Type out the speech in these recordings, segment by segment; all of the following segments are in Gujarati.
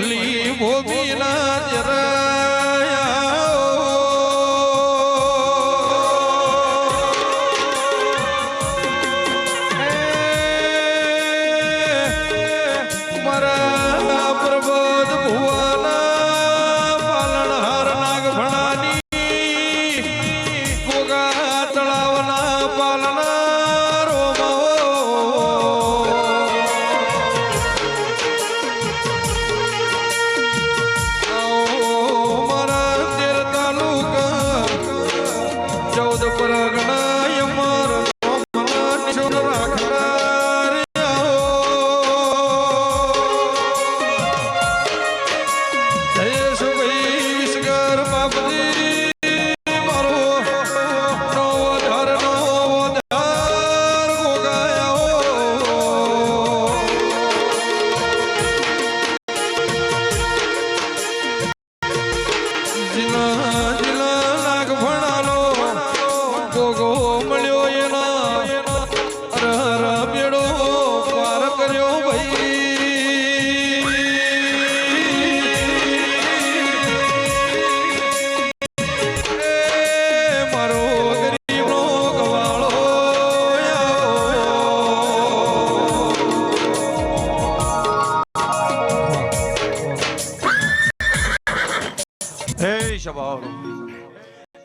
ભલી ભોગીના જરા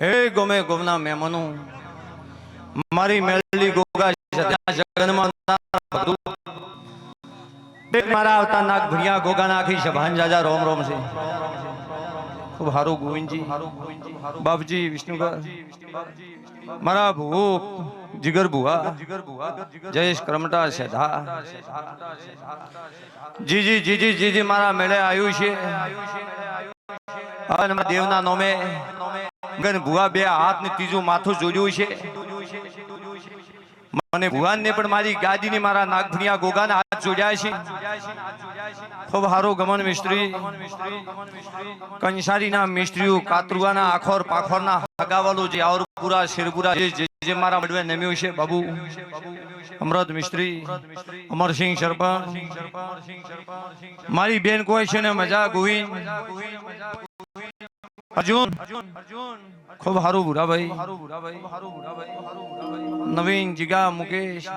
હે ગમે ગોમના મહેમાનો મારી મેળલી ગોગા જગનમાં મારા આવતા નાગ ભણિયા ગોગા નાખી સભાન જાજા રોમ રોમ છે ખૂબ હારું ગોવિંદજી બાપજી વિષ્ણુગર મારા ભૂપ જીગર ભુવા જયેશ કરમટા સેધા જીજી જીજી જીજી મારા મેળે આવ્યું છે દેવના નોમે ગન ભુવા બે હાથ ને ત્રીજું માથું જોડ્યું છે મને ભુવાન ને પણ મારી ગાદી ની મારા નાગભણિયા ગોગા ના હાથ જોડ્યા છે ખૂબ હારો ગમન મિસ્ત્રી કંસારી ના મિસ્ત્રીઓ કાતરુઆ ના આખોર પાખોર ના હગાવાલો જે આવરપુરા શેરપુરા જે મારા મડવે નમ્યું છે બાબુ અમૃત મિસ્ત્રી અમરસિંહ સરપંચ મારી બેન કોઈ છે ને મજા ગોવિંદ અર્જુન ખૂબ હારું ભૂરાભાઈ નવીન જીગા મુકેશ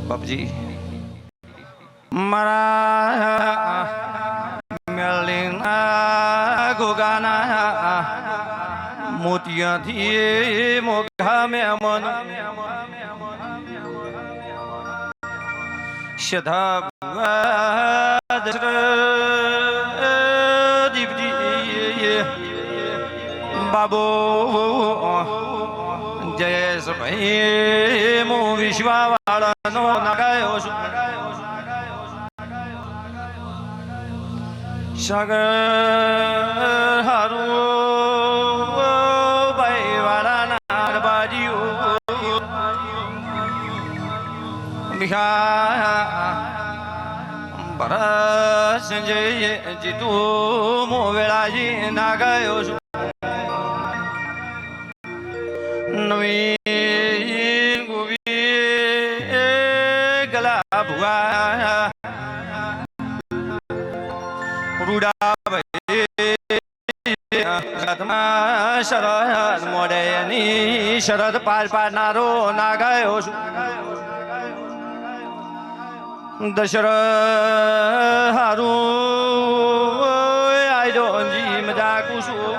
બાપજી મારા મેળીના ગોગાના મોતિયાથી મોઘા મેમન સદા દીપજી બાબો જયેશભાઈ મો વિશ્વાવાળાનો નગાયો છું સાગર હારું ભાઈ વાળાના બાજીઓ ભરત સંજય જીતું મો વેળાજી ના ગયો છું નવીન ગોવી ગલા ભુવા શરદ મોડે ની શરદ પાર પાડનારો ના ગયો છું દશરથ હારું આયરો જી મજા કુશું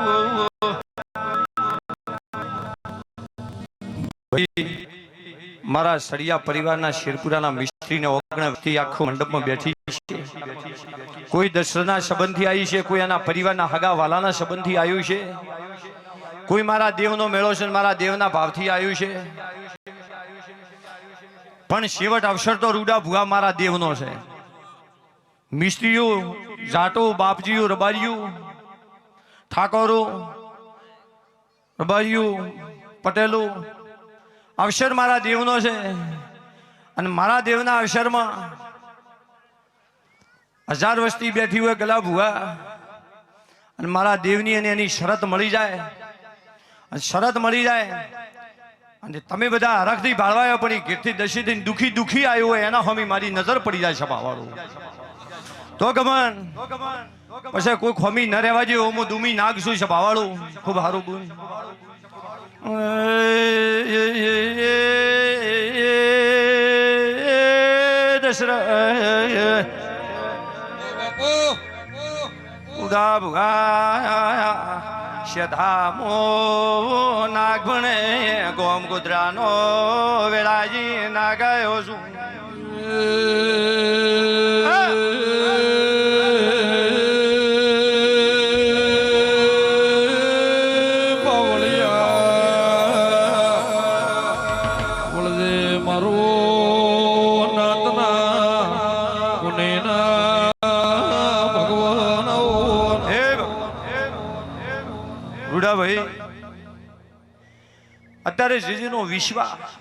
મારા સળિયા પરિવારના શેરપુરાના મિસ્ત્રીને ઓગણથી આખું મંડપમાં બેઠી છે કોઈ દશરથના સંબંધથી આવી છે કોઈ એના પરિવારના હગા વાલાના સંબંધથી આવ્યું છે કોઈ મારા દેવનો મેળો છે મારા દેવના ભાવથી આવ્યું છે પણ છેવટ અવસર તો રૂડા ભુવા મારા દેવનો છે મિસ્ત્રીઓ જાટો બાપજીઓ રબારીઓ ઠાકોરો રબારીઓ પટેલો અવસર મારા દેવનો છે અને મારા દેવના અવસરમાં 1000 વસ્તી બેઠી હોય ગલા ભુવા અને મારા દેવની અને એની શરત મળી જાય અને શરત મળી જાય અને તમે બધા હરખથી ભાળવાયો પણ ઘેરથી દશીથી દુખી આવ્યો હોય એના હોમી મારી નજર પડી જાય સભાવાળું તો ગમન પછી કોઈ ખોમી ન રહેવા જોઈએ હું દુમી નાગશું સભાવાળું ખૂબ સારું ગુણ દશરથ ઉદા ભુગા શધામો નાગણે ગોમ ગુદરાનો વેળાજી નાગાયો છું અત્યારે જીજીનો વિશ્વાસ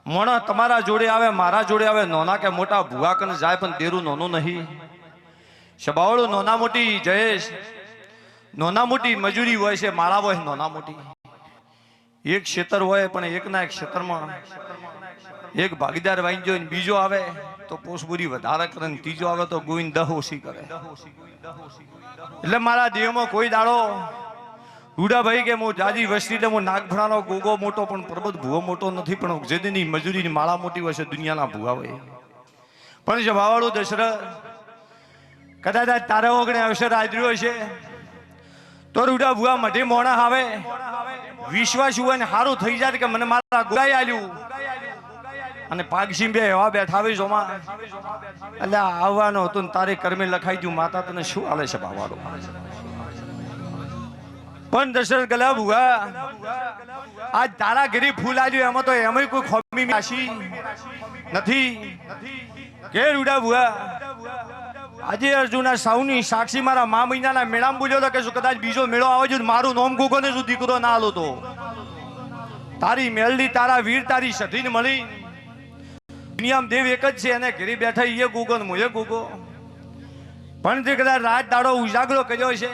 મોણા તમારા જોડે આવે મારા જોડે આવે નોના કે મોટા ભૂવા કને જાય પણ દેરું નોનું નહીં સબાવળું નોના મોટી જયેશ નોના મોટી મજૂરી હોય છે મારા હોય નોના મોટી એક ક્ષેત્ર હોય પણ એકના એક ક્ષેત્રમાં એક ભાગીદાર વાઈ જોઈને બીજો આવે તો પોષબુરી વધારે કરે ને ત્રીજો આવે તો ગોવિંદ દહ ઓછી કરે એટલે મારા દેવમાં કોઈ દાડો રૂડાભાઈ કે હું જાજી વસ્તી એટલે હું નાગભણાનો ગોગો મોટો પણ પરબત ભૂવો મોટો નથી પણ જેદીની મજૂરીની માળા મોટી હોય છે દુનિયાના ભૂવા હોય પણ જવાવાળું દશરથ કદાચ તારા ઓગણે અવસર આદર્યો છે તો રૂડા ભૂવા મઢે મોણા આવે વિશ્વાસ હોય ને સારું થઈ જાય કે મને મારા ગોગાઈ આલ્યું અને પાગસીમ બે એવા બેઠા આવી જોમાં એટલે આવવાનો હતું ને તારે કર્મે લખાઈ ગયું માતા તને શું આલે છે ભાવાળું પણ દશરથ ગલા ભુવા આજ તારા ઘરે ફૂલ આવ્યું એમાં તો એમાં કોઈ ખોમી રાશિ નથી કે રૂડા ભુવા આજે અર્જુના સાઉની સાક્ષી મારા મા મહિનાના મેળામાં બોલ્યો તો કે શું કદાચ બીજો મેળો આવે છે મારું નોમ ગોગોને શું દીકરો ના આલો તો તારી મેલડી તારા વીર તારી સધીને મળી દુનિયામાં દેવ એક જ છે એને ઘરે બેઠા એ ગોગો ને મોએ ગોગો પણ તે કદાચ રાત દાડો ઉજાગરો કર્યો છે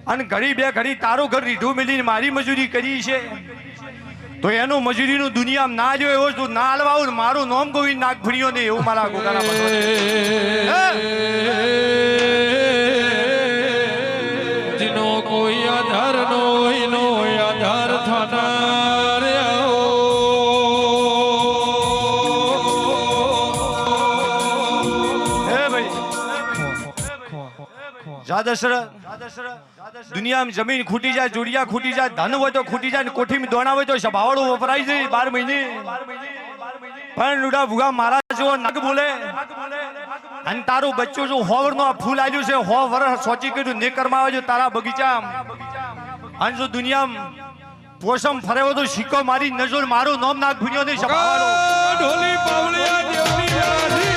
અને ઘડી બે ઘડી તારું ઘર રીઢું મિલીને મારી મજૂરી કરી છે તો એનું મજૂરીનું દુનિયામાં ના જો એવો તું ના હલવાવું મારું નોમ ગોવિંદ નાગફળીઓ ને એવું મારા ગોગાના જીનો કોઈ આધાર નો એનો આધાર થનાર હે ભાઈ જા દશરથ દુનિયામાં જમીન ખૂટી જાય જોડિયા ખૂટી જાય ધન હોય તો ખૂટી જાય કોઠીમાં દોણા હોય તો સભાવાળું વપરાય છે 12 મહિને પણ રૂડા ભુગા મારા જેવો નાગ બોલે અને તારું બચ્ચું જો હોવર નો ફૂલ આવ્યું છે હો વરસ સોચી કર્યું ને કરમાં આવ્યો તારા બગીચામાં અને જો દુનિયામાં પોસમ ફરેવો તો સિક્કો મારી નજર મારું નામ નાગ ભૂન્યો નહીં સભાવાળો ઢોલી પાવલિયા દેવની રાધી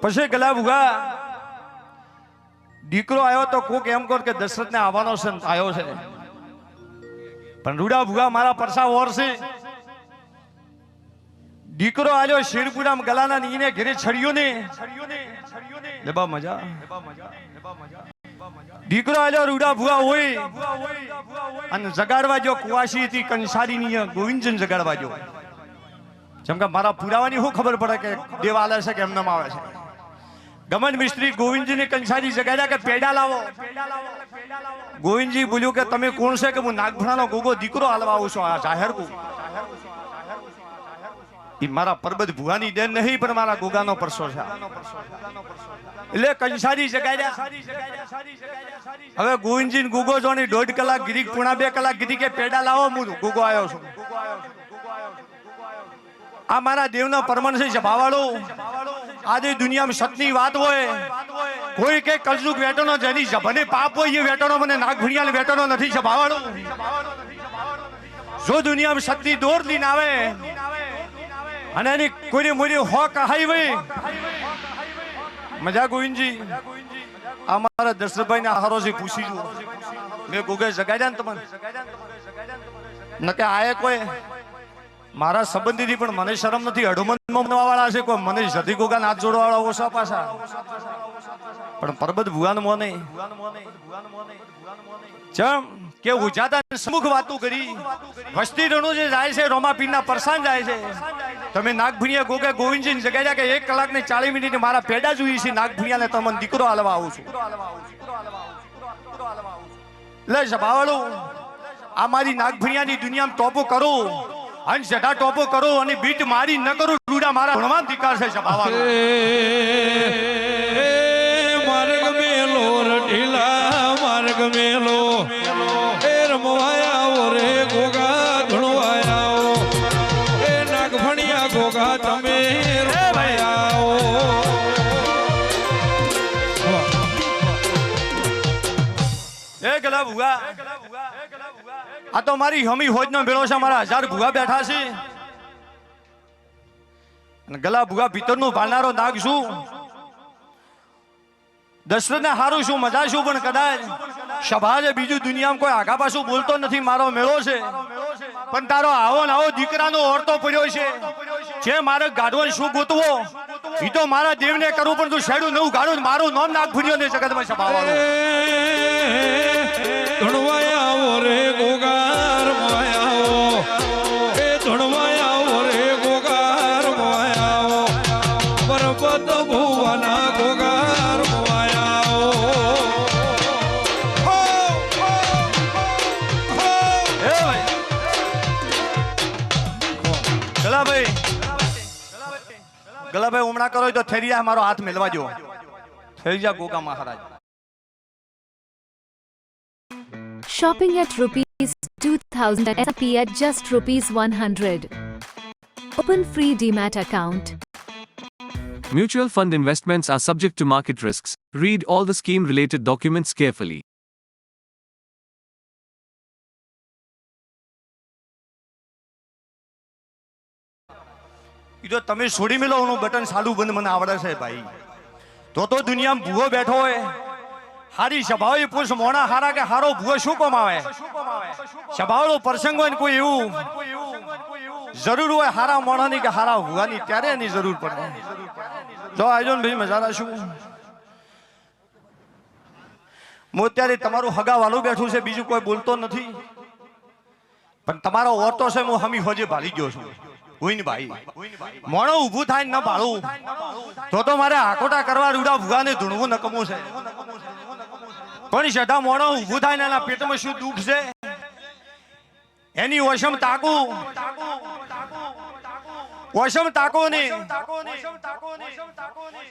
પછી ગલા ભુગા દીકરો આવ્યો તો કોક એમ કર કે દશરથ ને આવવાનો છે આવ્યો છે પણ રૂડા ભુગા મારા પરસા ઓર છે દીકરો આવ્યો શેરપુરામાં ગલાના નીને ઘરે છડિયો ને લેબા મજા દીકરો આવ્યો રૂડા ભુગા હોય અને જગાડવા જો કુવાસી હતી કંસારી ની ગોવિંદજન જગાડવા જો જેમ કે મારા પુરાવાની શું ખબર પડે કે દેવ આલે છે કે એમને આવે છે ગમન મિસ્ત્રી ગોવિંદજીને કંસારી જગાડ્યા કે પેડા લાવો ગોવિંદજી બોલ્યું કે તમે કોણ છે કે હું નાગભણાનો ગોગો દીકરો હાલવા આવું છું આ જાહેર કો ઈ મારા પરબત ભુવાની દેન નહીં પણ મારા ગોગાનો પરસો છે એટલે કંસારી જગાડ્યા હવે ગોવિંદજી ગોગો જોની 1.5 કલાક ગીરી પૂણા 2 કલાક ગીરી કે પેડા લાવો હું ગોગો આવ્યો છું આ મારા દેવના પરમન છે ભાવાળો આજે દુનિયામાં સતની વાત હોય કોઈ કે કલયુગ વેટોનો જેની જભને પાપ હોય એ વેટોનો મને નાગભણિયાલ વેટોનો નથી છે ભાવાળો જો દુનિયામાં સતની દોર લઈને આવે અને એની કોઈની મોરી હો કહાઈ હોય મજા ગોવિંદજી અમારા દશરથભાઈ ને હારોજી પૂછી જુઓ મેં ગોગે જગાડ્યા ને તમને નકે આયે કોઈ મારા સંબંધીથી પણ મને શરમ નથી અડોમન વાળા છે કોઈ મને જતી ગોગા હાથ જોડવા વાળા ઓછા પાછા પણ પરબત ભુવાન મોને ચમ કે ઉજાતા સમુખ વાતો કરી વસ્તી રણું જે જાય છે રોમાપીરના પરસાન જાય છે તમે નાગભુણિયા ગોગે ગોવિંદજીને જગાડ્યા કે 1 કલાક ને 40 મિનિટ મારા પેડા જોઈએ છે નાગભુણિયાને તમને દીકરો આલવા આવું છું લે સભાવાળું આ મારી નાગભુણિયાની દુનિયામાં ટોપો કરો અને જટા ટોપો કરો અને બીટ મારી ન કરું રૂડા મારા ભણવાન ધિકાર છે સભાવાળું માર્ગ મેલો રઢીલા માર્ગ મેલો એ રમવાયા રે ગોગા ધણવાયા એ નાગભણિયા ગોગા તમે રમવાયા એ ગલા ભુવા આ તો મારી હમી હોજનો મેળો છે મારા 1000 ભુવા બેઠા છે અને ગલા ભુવા ભીતરનું ભાળનારો નાગ છું દશરથને હારું શું મજા શું પણ કદાચ સભા છે બીજું દુનિયામાં કોઈ આગા પાછું બોલતો નથી મારો મેળો છે પણ તારો આવો ને આવો દીકરાનો ઓરતો પડ્યો છે મારે ગાઢવો શું ગોતવો એ તો મારા દેવને કરવું પણ તું શેડું નવું ગાડું મારું નામ નાગ ભૂલ્યો ને જગતમાં સભા વાળો ધણવાયા રે ગોગાર માયા એ ધણવાયા રે ગોગાર માયા પરબત ભુવાના ગોગાર ગલાભાઈ ઉમણા કરો તો થેરિયા મારો હાથ મેલવા જો થેરિયા ગોગા મહારાજ Shopping at rupees 2000 SP at just rupees 100. Open free Demat account. Mutual fund investments are subject to market risks. Read all the scheme related documents carefully. ઈ તો તમે છોડી મેલો ઓનું બટન સાલું બંધ મને આવડે છે ભાઈ તો દુનિયામાં ભૂવો બેઠો હોય હારી સભાઓ પૂછ મોણા હારા કે હારો ભૂવો શું કમાવે સભાળો પ્રસંગ હોય ને કોઈ એવું જરૂર હોય હારા મોણાની કે હારા ભૂવાની ત્યારે એની જરૂર પડે જો આજો ને ભાઈ મજા શું હું અત્યારે તમારું હગા વાલું બેઠું છે બીજું કોઈ બોલતો નથી પણ તમારો ઓરતો છે હું હમી હોજે ભાલી ગયો છું ભાઈ મોણો ઊભું થાય ન ભાળું તો મારે આકોટા કરવા રૂડા ભૂગાને ધૂણવું નકમું છે પણ સદા મોણો ઊભું થાય ને એના પેટમાં શું દુઃખ છે એની ઓશમ તાકું ને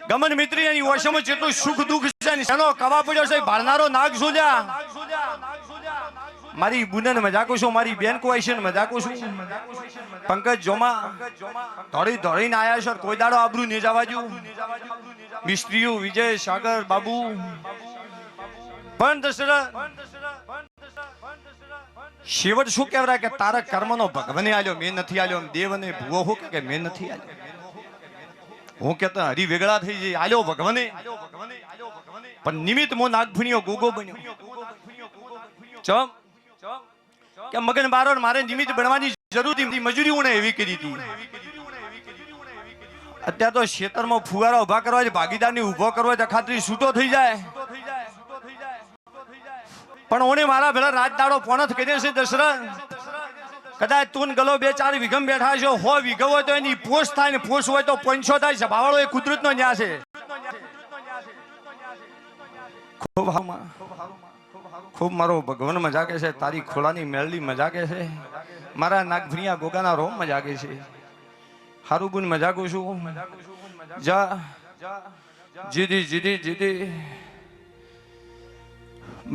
ગમન મિત્રી એની ઓશમ જેટલું સુખ દુઃખ છે એનો કવા પડ્યો છે ભાળનારો નાગ સુજા મારી બુનન મજાકો છું મારી બેન કોઈ છે મજાકો છું પંકજ જોમા દોડીને આયા છે કોઈ દાડો આબરૂ ને જવા જો મિસ્ત્રીઓ વિજય સાગર બાબુ પણ દશરથ શેવટ શું કહેવાય કે તારા કર્મનો ભગવાને આલ્યો મેં નથી આલ્યો દેવને ભૂવો હું કે મેં નથી આલ્યો હું કેતો હરી વેગળા થઈ જાય આલ્યો ભગવાને પણ નિમિત્ત મો નાગભુણિયો ગોગો બન્યો ચમ કે મગન બારો મારે નિમિત્ત બનવાની જરૂર હતી મજૂરી ઉણે એવી કરી હતી અત્યારે તો ખેતરમાં ફુવારા ઉભા કરવા છે ભાગીદારની ઉભો કરવો છે ખાતરી છૂટો થઈ જાય પણ ઓને મારા ભેળા રાત દાડો પોણથ કર્યો છે દશરથ કદાચ તું ગલો 2-4 વીઘમ બેઠા છો 100 વીઘો હોય તો એની પોષ થાય ને પોષ હોય તો 500 થાય સભાવાળો એ કુદરતનો ન્યા છે ખૂબ મારો ભગવાન મજાકે છે તારી ખોળાની મેળલી મજાકે છે મારા નાગભણિયા ગોગાના રોમ મજાકે છે હારું ગુણ મજાકું છું જા જીદી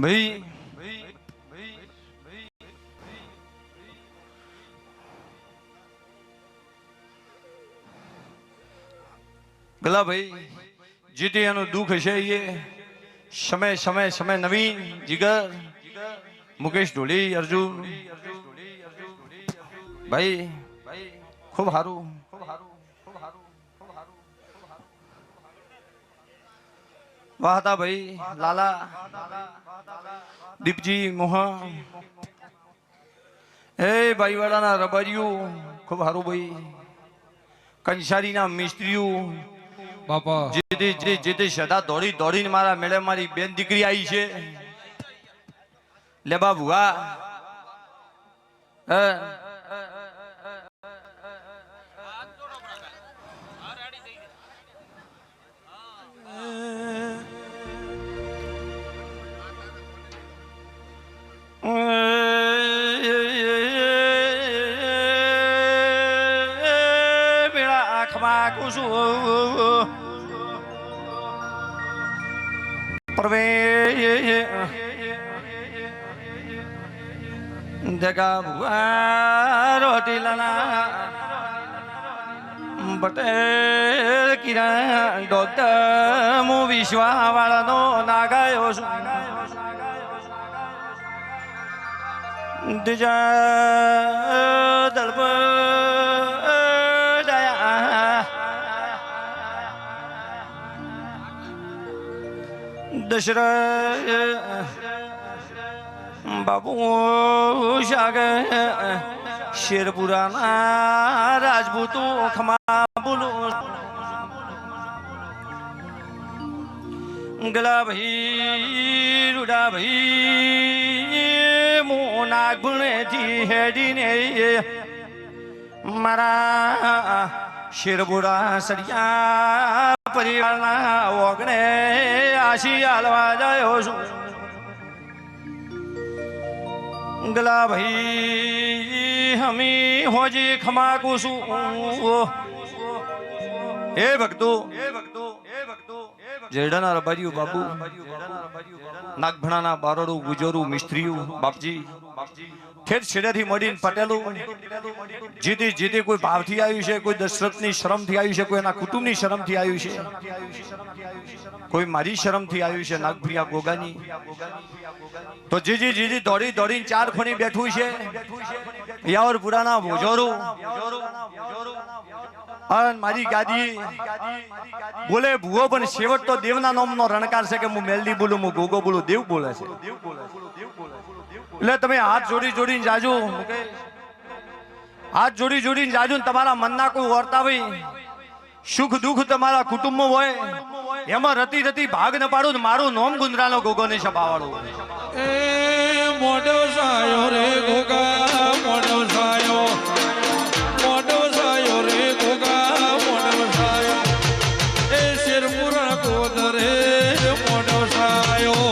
ભાઈ ગલા ભાઈ જીતી એનું દુઃખ છે એ સમય નવીન જીગર મુકેશ ઢોલી અર્જુન ભાઈ ખૂબ સારું વાહતા ભાઈ લાલા દીપજી મોહન એ ભાઈવાડાના રબારીયું ખૂબ સારું ભાઈ કંસારીના મિસ્ત્રીઓ બાપા જે સદા દોડી દોડીને મારા મેળે મારી બેન દીકરી આવી છે લે બાબુઆ પટેલ કિરણ ડોક્ટર હું વિશ્વા વાળાનો નાગાયો છું દળપ દશરથ બાબુ સાગર શેરપુરાના રાજપૂતો ખમા બોલો ગલા ભાઈ રૂડા ભાઈ મોના ગુણેથી હેડીને મારા શેરપુરા સરિયા પરિવારના ઓગણે આશી હાલવા જાયો છું ગલા ભાઈ હમી હોજી ખમાકુ છું હે ભક્તો જેડાના રબારીઓ બાબુ નાગભણાના બારોડું ગુજોરું મિસ્ત્રીઓ બાપજી ઠેઠ છેડેથી મળીને પટેલો જીતી જીતી કોઈ ભાવથી આવ્યું છે, કોઈ દશરથની શરમથી આવ્યું છે, કોઈ એના કુટુંબની શરમથી આવ્યું છે, કોઈ મારી શરમથી આવ્યું છે નાગભરિયા ગોગાની. તો જીજી જીજી દોડી દોડીને ચાર ખોની બેઠું છે યાવર પુરાના ભોજોરું અને મારી ગાદી બોલે ભૂવો પણ છેવટ તો દેવના નામનો રણકાર છે કે હું મેલડી બોલું, હું ગોગો બોલું, દેવ બોલે છે. એટલે તમે હાથ જોડી જોડીને જાજો, હાથ જોડી જોડીને જાજો. તમારા મનના કોઈ વર્તા હોય, સુખ દુઃખ તમારા કુટુંબમાં હોય, એમાં રતી રતી ભાગ ન પાડું. મારું નોમ ગુંદરાનો ગોગો ને છપાવાળો એ મોઢો સાયો રે ગોગા, મોઢો સાયો, મોઢો સાયો રે ગોગા, મોઢો સાયો. એ શેરપુરા કોદરે મોઢો સાયો.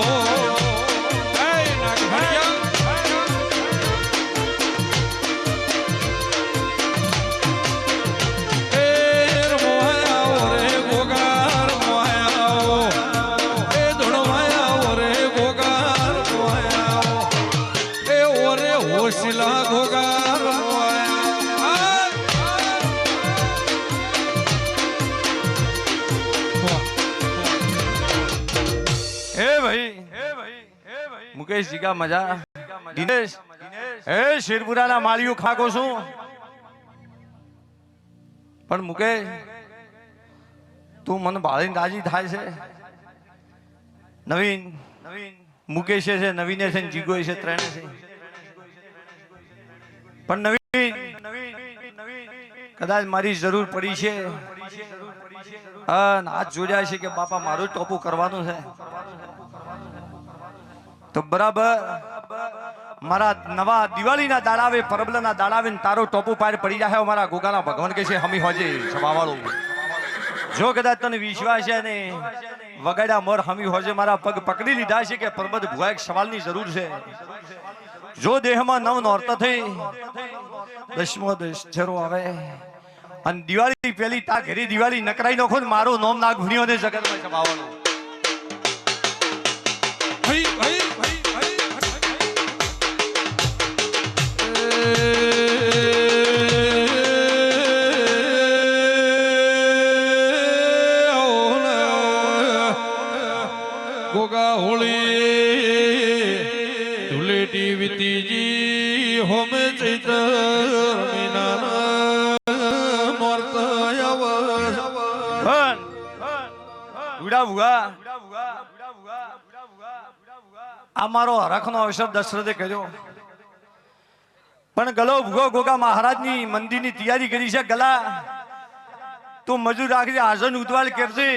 મુકેશ જીગા મજા દિનેશ એ શેરપુરાના માળીઓ ખાકો છું. પણ મુકેશ તું મને ભાળીને રાજી થાય છે. નવીન મુકેશ છે, નવીને છે, જીગો છે, ત્રણે છે. પણ નવીન કદાચ મારી જરૂર પડી છે, હાથ જોડ્યા છે કે બાપા મારું ટોપું કરવાનું છે. તો બરાબર મારા નવા દિવાળીના દાડાવે, પરબલાના દાડાવે તારો ટોપું પાર પડી જાય. મારા ગોગાના ભગવાન કે છે હમી હોજે સભાવાળો. જો કદાચ તને વિશ્વાસ છે ને વગાડ્યા મોર હમી હોજે મારા પગ પકડી લીધા છે કે પરબત ભુવા એક સવાલની જરૂર છે. જો દેહમાં નવ નોરત થઈ 10મો દશેરો આવે અને દિવાળી પેલી તા ઘેરી દિવાળી નકરાઈ નાખો ને મારું નોમ નાગ ભૂણીઓને જગતમાં સભાવાળો. ગોગા હોળી ધુલેટી વીતીજી હોમે ચૈત્ર મહિનાના નોરત આવસ. ઉડા ભુગા આ મારો હરખનો અવસર દશરથે કર્યો, પણ ગલો ભૂગો ગોગા મહારાજની મંદિરની તૈયારી કરી છે. ગલા તું મજૂર રાખજે, હાજર ઉતવાળ કરજે.